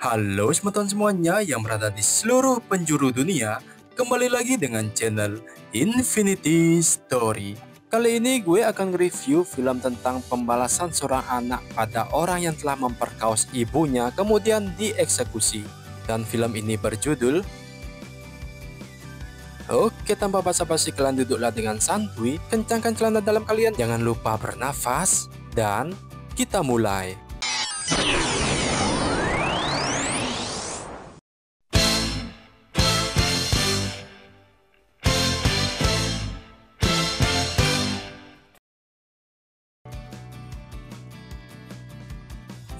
Halo teman-teman semuanya yang berada di seluruh penjuru dunia. Kembali lagi dengan channel Infinity Story. Kali ini gue akan review film tentang pembalasan seorang anak pada orang yang telah memperkaos ibunya kemudian dieksekusi. Dan film ini berjudul Oke, tanpa basa-basi kalian duduklah dengan santuy, kencangkan celana dalam kalian, jangan lupa bernafas, dan kita mulai.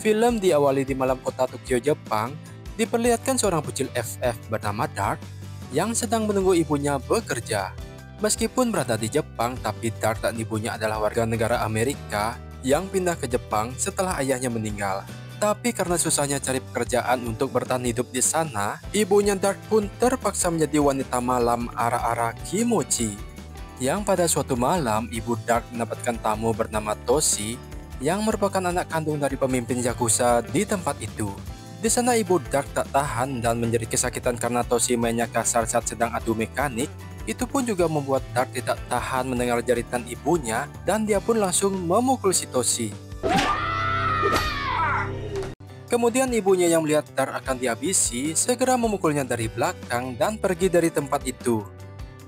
Film diawali di malam kota Tokyo, Jepang, diperlihatkan seorang bocil FF bernama Dark yang sedang menunggu ibunya bekerja. Meskipun berada di Jepang, tapi Dark dan ibunya adalah warga negara Amerika yang pindah ke Jepang setelah ayahnya meninggal. Tapi karena susahnya cari pekerjaan untuk bertahan hidup di sana, ibunya Dark pun terpaksa menjadi wanita malam Ara-Ara Kimochi. Yang pada suatu malam, ibu Dark mendapatkan tamu bernama Toshi yang merupakan anak kandung dari pemimpin Yakuza di tempat itu. Di sana ibu Dark tak tahan dan menjadi kesakitan karena Toshi mainnya kasar saat sedang adu mekanik. Itu pun juga membuat Dark tidak tahan mendengar jeritan ibunya dan dia pun langsung memukul si Toshi. Kemudian ibunya yang melihat Dark akan dihabisi segera memukulnya dari belakang dan pergi dari tempat itu.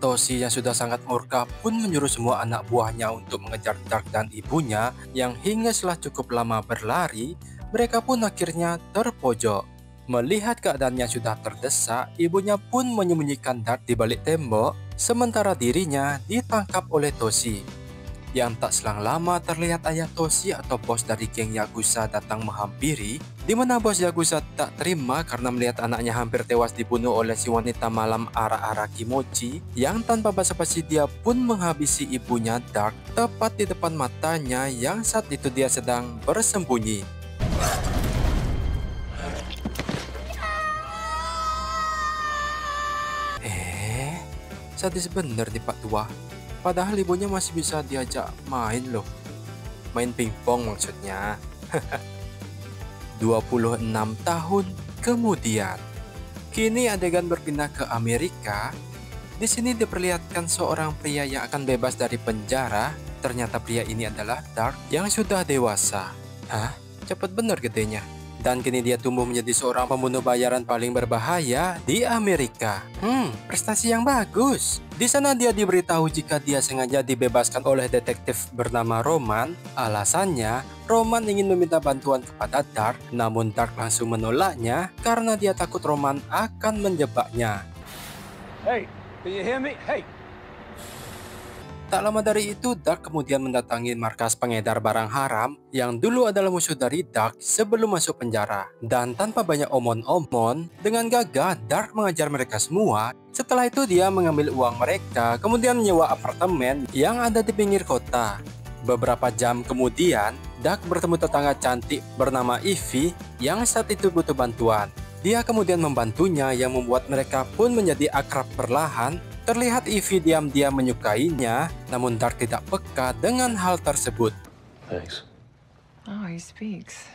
Toshi yang sudah sangat murka pun menyuruh semua anak buahnya untuk mengejar Dark dan ibunya yang hingga setelah cukup lama berlari, mereka pun akhirnya terpojok. Melihat keadaannya sudah terdesak, ibunya pun menyembunyikan Dark di balik tembok, sementara dirinya ditangkap oleh Toshi. Yang tak selang lama terlihat ayah Toshi atau bos dari geng Yakuza datang menghampiri, di mana bos Yakuza tak terima karena melihat anaknya hampir tewas dibunuh oleh si wanita malam Ara-Ara Kimochi, yang tanpa basa-basi dia pun menghabisi ibunya Dark tepat di depan matanya yang saat itu dia sedang bersembunyi. Sadis bener nih Pak Tua. Padahal ibunya masih bisa diajak main loh. Main pingpong maksudnya. 26 tahun kemudian. Kini adegan berpindah ke Amerika. Di sini diperlihatkan seorang pria yang akan bebas dari penjara. Ternyata pria ini adalah Dark yang sudah dewasa. Hah? Cepet bener gedenya. Dan kini dia tumbuh menjadi seorang pembunuh bayaran paling berbahaya di Amerika. Prestasi yang bagus. Di sana dia diberitahu jika dia sengaja dibebaskan oleh detektif bernama Roman. Alasannya, Roman ingin meminta bantuan kepada Dark, namun Dark langsung menolaknya karena dia takut Roman akan menjebaknya. Hey, can you hear me? Hey. Tak lama dari itu, Dark kemudian mendatangi markas pengedar barang haram yang dulu adalah musuh dari Dark sebelum masuk penjara. Dan tanpa banyak omon-omon, dengan gagah Dark mengajar mereka semua. Setelah itu dia mengambil uang mereka, kemudian menyewa apartemen yang ada di pinggir kota. Beberapa jam kemudian, Dark bertemu tetangga cantik bernama Ivy yang saat itu butuh bantuan. Dia kemudian membantunya yang membuat mereka pun menjadi akrab perlahan. Terlihat Ivy diam-diam menyukainya, namun Dark tidak peka dengan hal tersebut. Thanks. Oh, he speaks.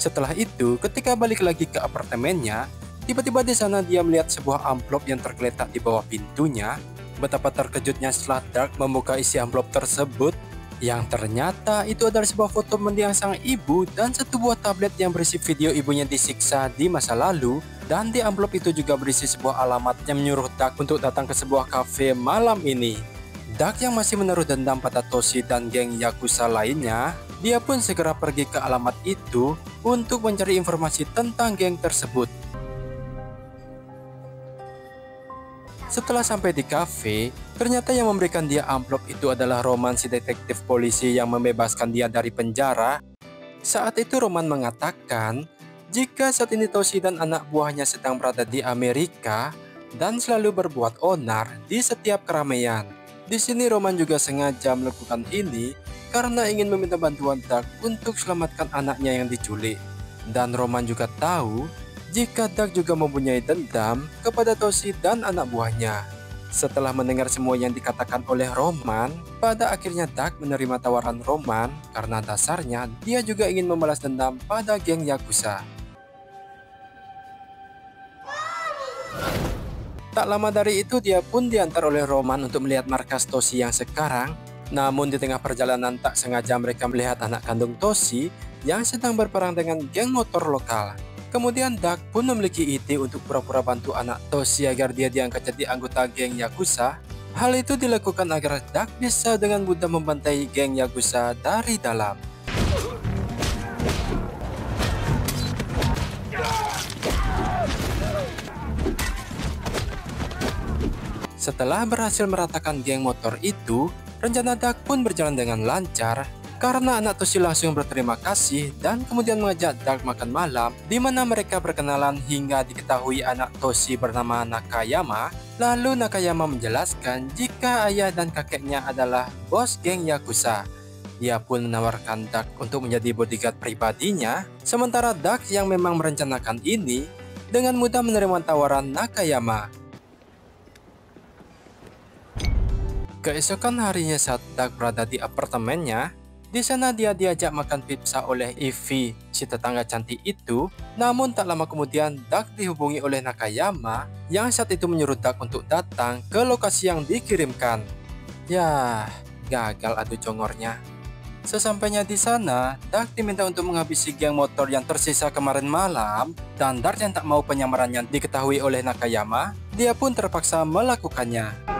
Setelah itu, ketika balik lagi ke apartemennya, tiba-tiba di sana dia melihat sebuah amplop yang tergeletak di bawah pintunya. Betapa terkejutnya setelah Dark membuka isi amplop tersebut, yang ternyata itu adalah sebuah foto mendiang sang ibu dan satu buah tablet yang berisi video ibunya disiksa di masa lalu. Dan di amplop itu juga berisi sebuah alamat yang menyuruh Dark untuk datang ke sebuah kafe malam ini. Dark yang masih menaruh dendam pada Toshi dan geng Yakuza lainnya, dia pun segera pergi ke alamat itu untuk mencari informasi tentang geng tersebut. Setelah sampai di kafe, ternyata yang memberikan dia amplop itu adalah Roman, si detektif polisi yang membebaskan dia dari penjara. Saat itu Roman mengatakan, jika saat ini Toshi dan anak buahnya sedang berada di Amerika dan selalu berbuat onar di setiap keramaian. Di sini Roman juga sengaja melakukan ini karena ingin meminta bantuan Dark untuk selamatkan anaknya yang diculik. Dan Roman juga tahu jika Dark juga mempunyai dendam kepada Toshi dan anak buahnya. Setelah mendengar semua yang dikatakan oleh Roman, pada akhirnya Dark menerima tawaran Roman karena dasarnya dia juga ingin membalas dendam pada geng Yakuza. Tak lama dari itu dia pun diantar oleh Roman untuk melihat markas Toshi yang sekarang. Namun di tengah perjalanan tak sengaja mereka melihat anak kandung Toshi yang sedang berperang dengan geng motor lokal. Kemudian Duck pun memiliki ide untuk pura-pura bantu anak Toshi agar dia diangkat jadi anggota geng Yakuza. Hal itu dilakukan agar Duck bisa dengan mudah membantai geng Yakuza dari dalam. Setelah berhasil meratakan geng motor itu, rencana Duck pun berjalan dengan lancar karena anak Toshi langsung berterima kasih dan kemudian mengajak Duck makan malam, di mana mereka berkenalan hingga diketahui anak Toshi bernama Nakayama. Lalu Nakayama menjelaskan jika ayah dan kakeknya adalah bos geng Yakuza. Dia pun menawarkan Duck untuk menjadi bodyguard pribadinya, sementara Duck yang memang merencanakan ini dengan mudah menerima tawaran Nakayama. Keesokan harinya saat Duck berada di apartemennya, di sana dia diajak makan pizza oleh Ivy, si tetangga cantik itu. Namun tak lama kemudian Duck dihubungi oleh Nakayama yang saat itu menyuruh Duck untuk datang ke lokasi yang dikirimkan. Ya, gagal adu congornya. Sesampainya di sana, Duck diminta untuk menghabisi geng motor yang tersisa kemarin malam, dan Duck yang tak mau penyamarannya diketahui oleh Nakayama, dia pun terpaksa melakukannya.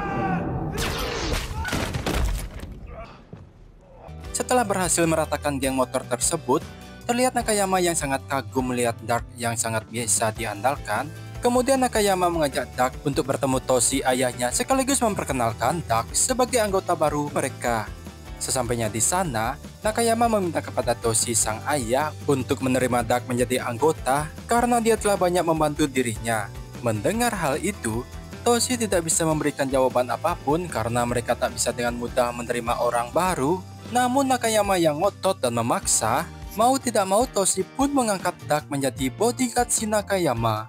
Setelah berhasil meratakan geng motor tersebut, terlihat Nakayama yang sangat kagum melihat Duck yang sangat biasa diandalkan. Kemudian Nakayama mengajak Duck untuk bertemu Toshi ayahnya sekaligus memperkenalkan Duck sebagai anggota baru mereka. Sesampainya di sana, Nakayama meminta kepada Toshi sang ayah untuk menerima Duck menjadi anggota karena dia telah banyak membantu dirinya. Mendengar hal itu, Toshi tidak bisa memberikan jawaban apapun karena mereka tak bisa dengan mudah menerima orang baru. Namun Nakayama yang ngotot dan memaksa, mau tidak mau Toshi pun mengangkat Duck menjadi bodyguard si Nakayama.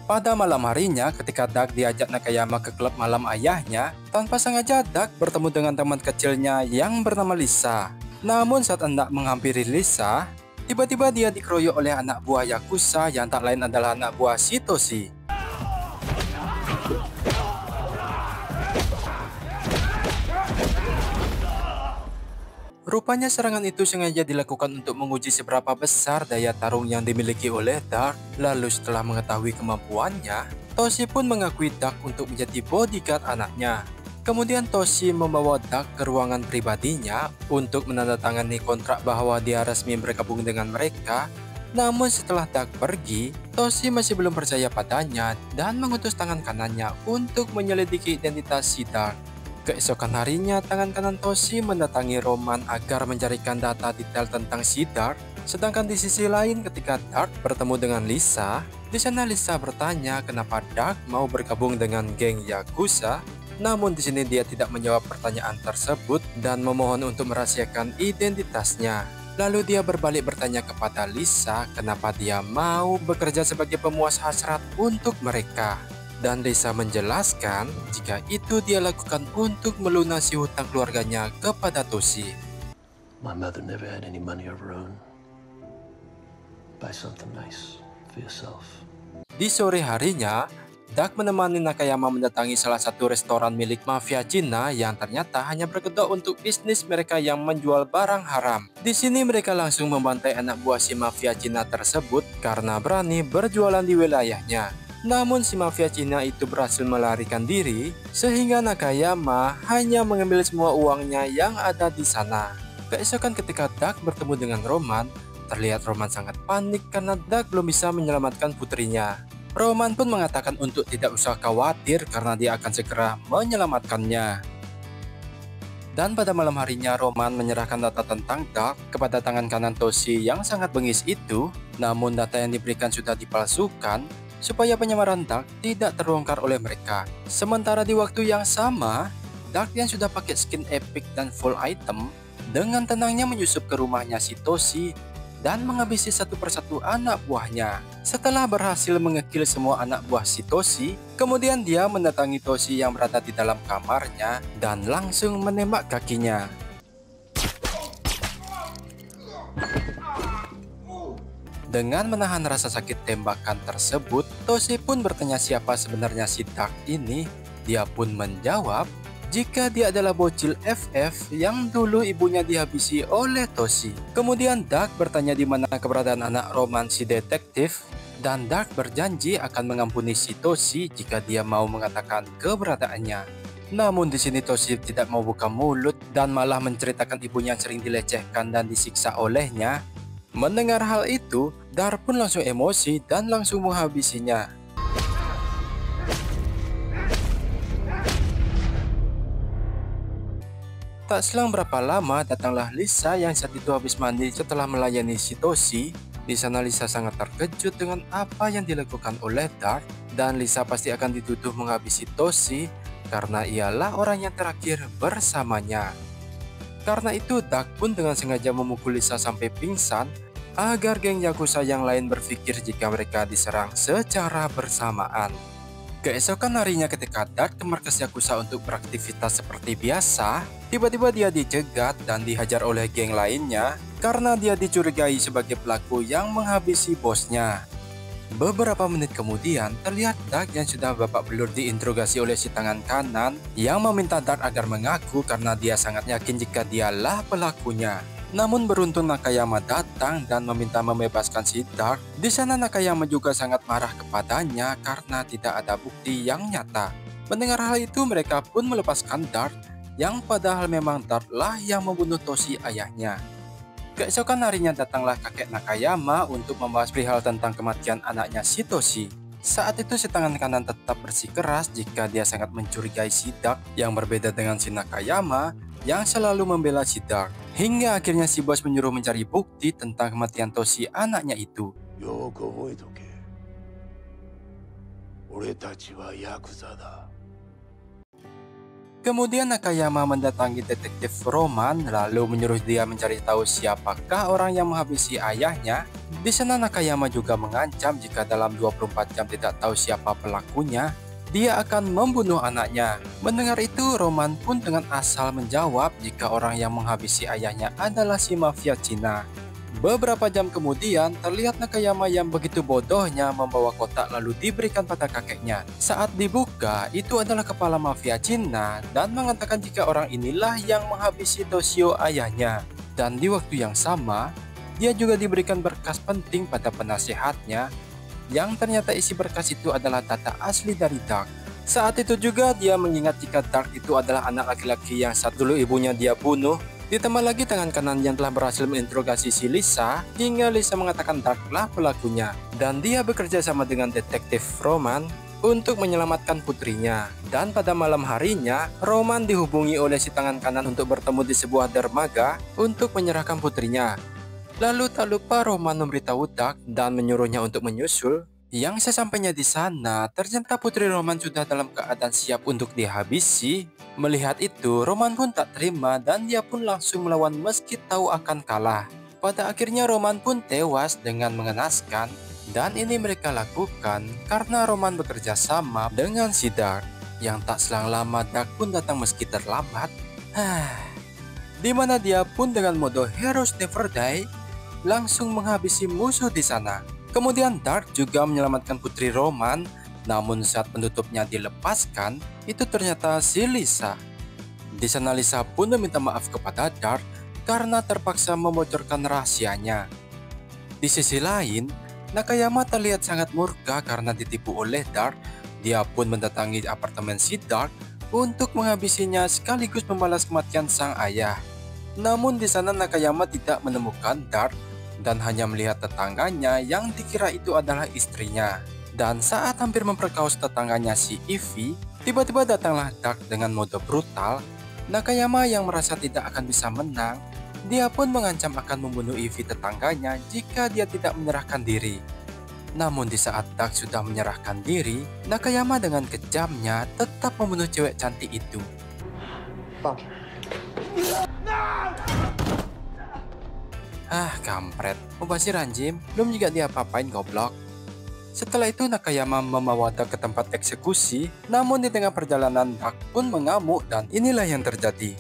Pada malam harinya, ketika Duck diajak Nakayama ke klub malam ayahnya, tanpa sengaja Duck bertemu dengan teman kecilnya yang bernama Lisa. Namun saat hendak menghampiri Lisa, tiba-tiba dia dikeroyok oleh anak buah Yakuza yang tak lain adalah anak buah si Toshi. Rupanya serangan itu sengaja dilakukan untuk menguji seberapa besar daya tarung yang dimiliki oleh Duck. Lalu setelah mengetahui kemampuannya, Toshi pun mengakui Duck untuk menjadi bodyguard anaknya. Kemudian Toshi membawa Duck ke ruangan pribadinya untuk menandatangani kontrak bahwa dia resmi bergabung dengan mereka. Namun setelah Duck pergi, Toshi masih belum percaya padanya dan mengutus tangan kanannya untuk menyelidiki identitas si Duck. Keesokan harinya, tangan kanan Toshi mendatangi Roman agar mencarikan data detail tentang si Duck. Sedangkan di sisi lain, ketika Duck bertemu dengan Lisa, di sana Lisa bertanya kenapa Duck mau bergabung dengan geng Yakuza. Namun di sini dia tidak menjawab pertanyaan tersebut dan memohon untuk merahasiakan identitasnya. Lalu dia berbalik bertanya kepada Lisa kenapa dia mau bekerja sebagai pemuas hasrat untuk mereka. Dan Lisa menjelaskan jika itu dia lakukan untuk melunasi hutang keluarganya kepada Toshi. My mother never had any money of her own. Buy something nice for yourself. Di sore harinya, Duck menemani Nakayama mendatangi salah satu restoran milik mafia Cina yang ternyata hanya berkedok untuk bisnis mereka yang menjual barang haram. Di sini mereka langsung membantai anak buah si mafia Cina tersebut karena berani berjualan di wilayahnya. Namun si mafia Cina itu berhasil melarikan diri sehingga Nakayama hanya mengambil semua uangnya yang ada di sana. Keesokan ketika Duck bertemu dengan Roman, terlihat Roman sangat panik karena Duck belum bisa menyelamatkan putrinya. Roman pun mengatakan untuk tidak usah khawatir karena dia akan segera menyelamatkannya. Dan pada malam harinya Roman menyerahkan data tentang Duck kepada tangan kanan Toshi yang sangat bengis itu. Namun data yang diberikan sudah dipalsukan supaya penyamaran Duck tidak terbongkar oleh mereka. Sementara di waktu yang sama, Duck yang sudah pakai skin epic dan full item dengan tenangnya menyusup ke rumahnya si Toshi dan menghabisi satu persatu anak buahnya. Setelah berhasil mengekil semua anak buah si Toshi, kemudian dia mendatangi Toshi yang berada di dalam kamarnya dan langsung menembak kakinya. Dengan menahan rasa sakit tembakan tersebut, Toshi pun bertanya siapa sebenarnya si Dark ini. Dia pun menjawab jika dia adalah bocil FF yang dulu ibunya dihabisi oleh Toshi. Kemudian Dark bertanya di mana keberadaan anak Roman si detektif, dan Dark berjanji akan mengampuni si Toshi jika dia mau mengatakan keberadaannya. Namun di sini Toshi tidak mau buka mulut dan malah menceritakan ibunya yang sering dilecehkan dan disiksa olehnya. Mendengar hal itu, Dar pun langsung emosi dan langsung menghabisinya. Tak selang berapa lama, datanglah Lisa yang saat itu habis mandi setelah melayani si Toshi. Di sana Lisa sangat terkejut dengan apa yang dilakukan oleh Dar, dan Lisa pasti akan dituduh menghabisi Toshi karena ialah orang yang terakhir bersamanya. Karena itu, Dark pun dengan sengaja memukul Lisa sampai pingsan agar geng Yakuza yang lain berpikir jika mereka diserang secara bersamaan. Keesokan harinya ketika Dark ke markas Yakuza untuk beraktivitas seperti biasa, tiba-tiba dia dicegat dan dihajar oleh geng lainnya karena dia dicurigai sebagai pelaku yang menghabisi bosnya. Beberapa menit kemudian, terlihat Dark yang sudah babak belur diinterogasi oleh si tangan kanan yang meminta Dark agar mengaku karena dia sangat yakin jika dialah pelakunya. Namun beruntung Nakayama datang dan meminta membebaskan si Dark. Di sana Nakayama juga sangat marah kepadanya karena tidak ada bukti yang nyata. Mendengar hal itu, mereka pun melepaskan Dark, yang padahal memang Dark lah yang membunuh Toshi ayahnya. Keesokan harinya datanglah kakek Nakayama untuk membahas perihal tentang kematian anaknya si Toshi. Saat itu si tangan kanan tetap bersikeras jika dia sangat mencurigai si Dark yang berbeda dengan si Nakayama yang selalu membela si Dark. Hingga akhirnya si bos menyuruh mencari bukti tentang kematian Toshi anaknya itu. Kemudian Nakayama mendatangi detektif Roman lalu menyuruh dia mencari tahu siapakah orang yang menghabisi ayahnya. Di sana Nakayama juga mengancam jika dalam 24 jam tidak tahu siapa pelakunya, dia akan membunuh anaknya. Mendengar itu, Roman pun dengan asal menjawab jika orang yang menghabisi ayahnya adalah si mafia Cina. Beberapa jam kemudian, terlihat Nakayama yang begitu bodohnya membawa kotak lalu diberikan pada kakeknya. Saat dibuka, itu adalah kepala mafia Cina dan mengatakan jika orang inilah yang menghabisi Toshio ayahnya. Dan di waktu yang sama, dia juga diberikan berkas penting pada penasehatnya, yang ternyata isi berkas itu adalah data asli dari Dark. Saat itu juga dia mengingat jika Dark itu adalah anak laki-laki yang saat dulu ibunya dia bunuh. Ditambah lagi tangan kanan yang telah berhasil menginterogasi si Lisa, hingga Lisa mengatakan Dark lah pelakunya. Dan dia bekerja sama dengan detektif Roman untuk menyelamatkan putrinya. Dan pada malam harinya, Roman dihubungi oleh si tangan kanan untuk bertemu di sebuah dermaga untuk menyerahkan putrinya. Lalu tak lupa Roman memberitahu Dark dan menyuruhnya untuk menyusul. Yang sesampainya di sana, ternyata putri Roman sudah dalam keadaan siap untuk dihabisi. Melihat itu, Roman pun tak terima dan dia pun langsung melawan meski tahu akan kalah. Pada akhirnya Roman pun tewas dengan mengenaskan, dan ini mereka lakukan karena Roman bekerja sama dengan si Dark. Yang tak selang lama Dark pun datang meski terlambat. Dimana dia pun dengan mode Heroes Never Die langsung menghabisi musuh di sana. Kemudian Dark juga menyelamatkan putri Roman, namun saat penutupnya dilepaskan, itu ternyata si Lisa. Di sana Lisa pun meminta maaf kepada Dark karena terpaksa membocorkan rahasianya. Di sisi lain, Nakayama terlihat sangat murka karena ditipu oleh Dark. Dia pun mendatangi apartemen si Dark untuk menghabisinya sekaligus membalas kematian sang ayah. Namun di sana Nakayama tidak menemukan Dark dan hanya melihat tetangganya yang dikira itu adalah istrinya. Dan saat hampir memperkaos tetangganya si Ivy, tiba-tiba datanglah Dark dengan mode brutal. Nakayama yang merasa tidak akan bisa menang, dia pun mengancam akan membunuh Ivy tetangganya jika dia tidak menyerahkan diri. Namun di saat Dark sudah menyerahkan diri, Nakayama dengan kejamnya tetap membunuh cewek cantik itu. Kampret, mubazir anjim, belum juga diapa-apain goblok. Setelah itu Nakayama membawa Dark ke tempat eksekusi, namun di tengah perjalanan Dark pun mengamuk dan inilah yang terjadi.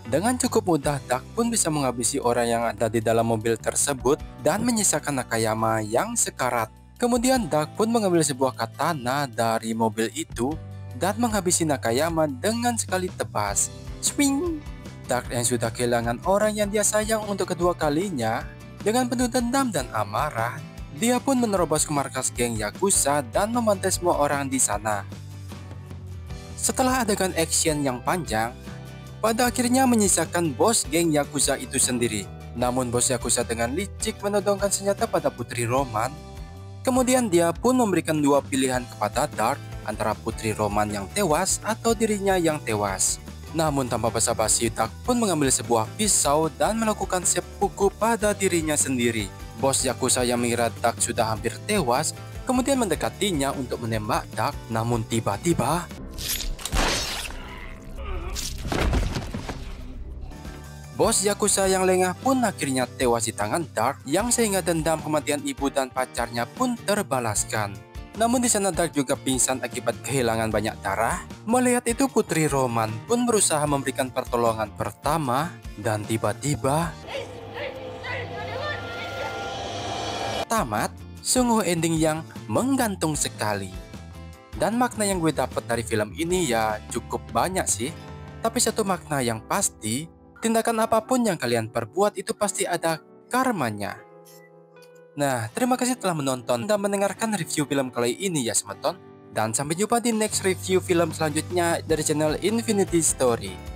Dengan cukup mudah, Dark pun bisa menghabisi orang yang ada di dalam mobil tersebut dan menyisakan Nakayama yang sekarat. Kemudian Dark pun mengambil sebuah katana dari mobil itu dan menghabisi Nakayama dengan sekali tebas. Swing! Dark yang sudah kehilangan orang yang dia sayang untuk kedua kalinya, dengan penuh dendam dan amarah, dia pun menerobos ke markas geng Yakuza dan membantai semua orang di sana. Setelah adegan action yang panjang, pada akhirnya menyisakan bos geng Yakuza itu sendiri. Namun bos Yakuza dengan licik menodongkan senjata pada Putri Roman. Kemudian dia pun memberikan dua pilihan kepada Dark, antara Putri Roman yang tewas atau dirinya yang tewas. Namun tanpa basa-basi, Dark pun mengambil sebuah pisau dan melakukan seppuku pada dirinya sendiri. Bos Yakuza yang mengira Dark sudah hampir tewas, kemudian mendekatinya untuk menembak Dark. Namun tiba-tiba bos Yakuza yang lengah pun akhirnya tewas di tangan Dark, yang sehingga dendam kematian ibu dan pacarnya pun terbalaskan. Namun di sana Dark juga pingsan akibat kehilangan banyak darah. Melihat itu Putri Roman pun berusaha memberikan pertolongan pertama dan tiba-tiba tamat. Sungguh ending yang menggantung sekali. Dan makna yang gue dapat dari film ini ya cukup banyak sih. Tapi satu makna yang pasti, tindakan apapun yang kalian perbuat itu pasti ada karmanya. Nah, terima kasih telah menonton dan mendengarkan review film kali ini ya semeton. Dan sampai jumpa di next review film selanjutnya dari channel Infinity Story.